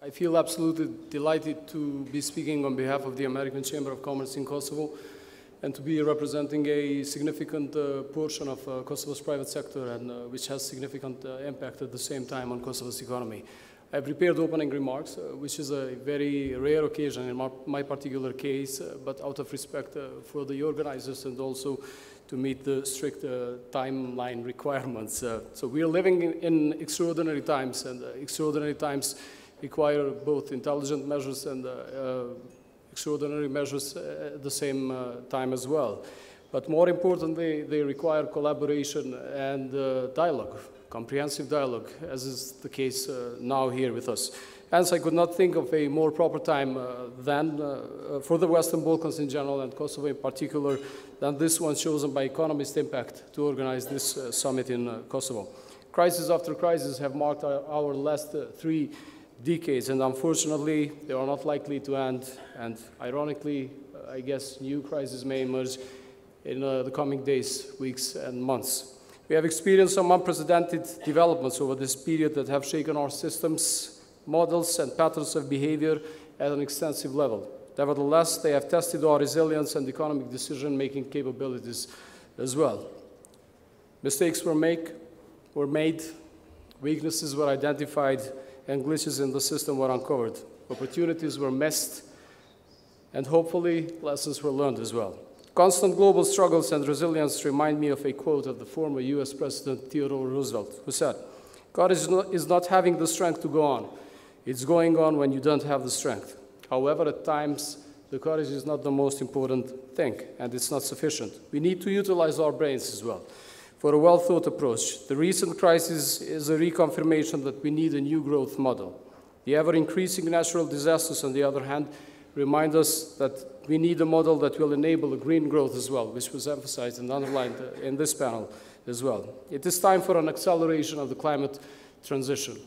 I feel absolutely delighted to be speaking on behalf of the American Chamber of Commerce in Kosovo and to be representing a significant portion of Kosovo's private sector and which has significant impact at the same time on Kosovo's economy. I have prepared opening remarks, which is a very rare occasion in my particular case, but out of respect for the organizers and also to meet the strict timeline requirements. So we are living in extraordinary times, and extraordinary times require both intelligent measures and extraordinary measures at the same time as well. But more importantly, they require collaboration and dialogue, comprehensive dialogue, as is the case now here with us. Hence, I could not think of a more proper time than for the Western Balkans in general and Kosovo in particular than this one chosen by Economist Impact to organize this summit in Kosovo. Crisis after crisis have marked our last 3 decades, and unfortunately, they are not likely to end. And ironically, I guess new crises may emerge in the coming days, weeks, and months. We have experienced some unprecedented developments over this period that have shaken our systems, models, and patterns of behavior at an extensive level. Nevertheless, they have tested our resilience and economic decision-making capabilities as well. Mistakes were made, weaknesses were identified, and glitches in the system were uncovered. Opportunities were missed, and hopefully lessons were learned as well. Constant global struggles and resilience remind me of a quote of the former US President Theodore Roosevelt, who said, "God is not having the strength to go on. It's going on when you don't have the strength." However, at times, the courage is not the most important thing, and it's not sufficient. We need to utilize our brains as well for a well-thought approach. The recent crisis is a reconfirmation that we need a new growth model. The ever-increasing natural disasters, on the other hand, remind us that we need a model that will enable a green growth as well, which was emphasized and underlined in this panel as well. It is time for an acceleration of the climate transition.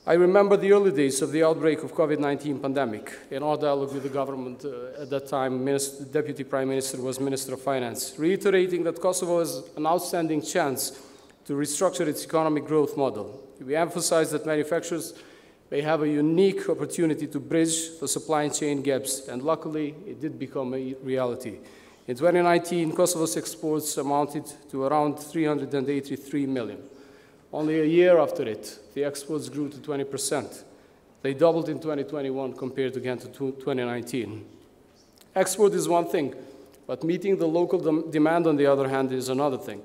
I remember the early days of the outbreak of COVID-19 pandemic. In our dialogue with the government at that time, the Deputy Prime Minister was Minister of Finance, reiterating that Kosovo has an outstanding chance to restructure its economic growth model. We emphasized that manufacturers may have a unique opportunity to bridge the supply chain gaps, and luckily, it did become a reality. In 2019, Kosovo's exports amounted to around 383 million. Only a year after it, the exports grew to 20%. They doubled in 2021 compared again to 2019. Export is one thing, but meeting the local demand, on the other hand, is another thing,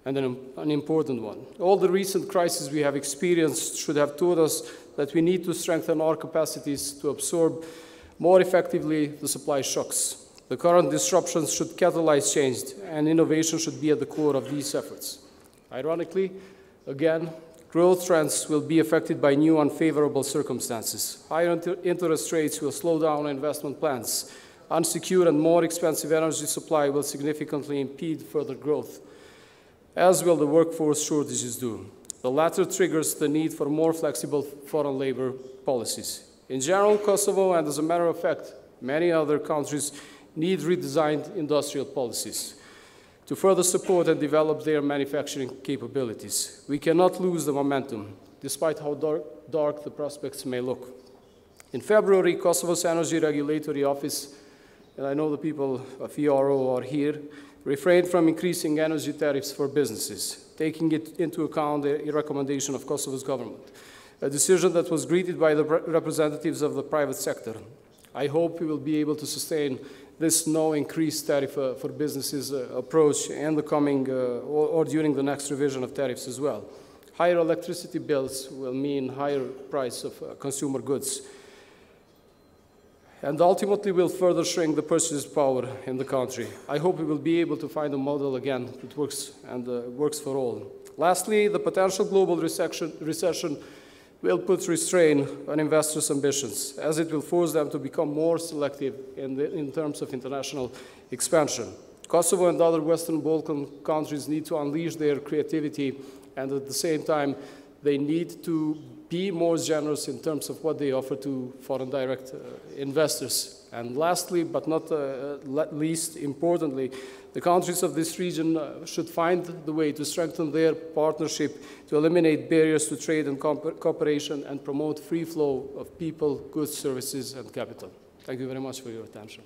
and an important one. All the recent crises we have experienced should have taught us that we need to strengthen our capacities to absorb more effectively the supply shocks. The current disruptions should catalyze change, and innovation should be at the core of these efforts. Ironically, again, growth trends will be affected by new unfavorable circumstances. Higher interest rates will slow down investment plans. Unsecure and more expensive energy supply will significantly impede further growth, as will the workforce shortages do. The latter triggers the need for more flexible foreign labor policies. In general, Kosovo, and as a matter of fact, many other countries, need redesigned industrial policies to further support and develop their manufacturing capabilities. We cannot lose the momentum, despite how dark the prospects may look. In February, Kosovo's Energy Regulatory Office, and I know the people of ERO are here, refrained from increasing energy tariffs for businesses, taking it into account a recommendation of Kosovo's government, a decision that was greeted by the representatives of the private sector. I hope we will be able to sustain this no increased tariff for businesses approach in the coming or during the next revision of tariffs as well. Higher electricity bills will mean higher price of consumer goods, and ultimately will further shrink the purchasing power in the country. I hope we will be able to find a model again that works and works for all. Lastly, the potential global recession will put restraint on investors' ambitions, as it will force them to become more selective in terms of international expansion. Kosovo and other Western Balkan countries need to unleash their creativity, and at the same time, they need to be more generous in terms of what they offer to foreign direct investors. And lastly, but not least importantly, the countries of this region should find the way to strengthen their partnership to eliminate barriers to trade and cooperation and promote free flow of people, goods, services, and capital. Thank you very much for your attention.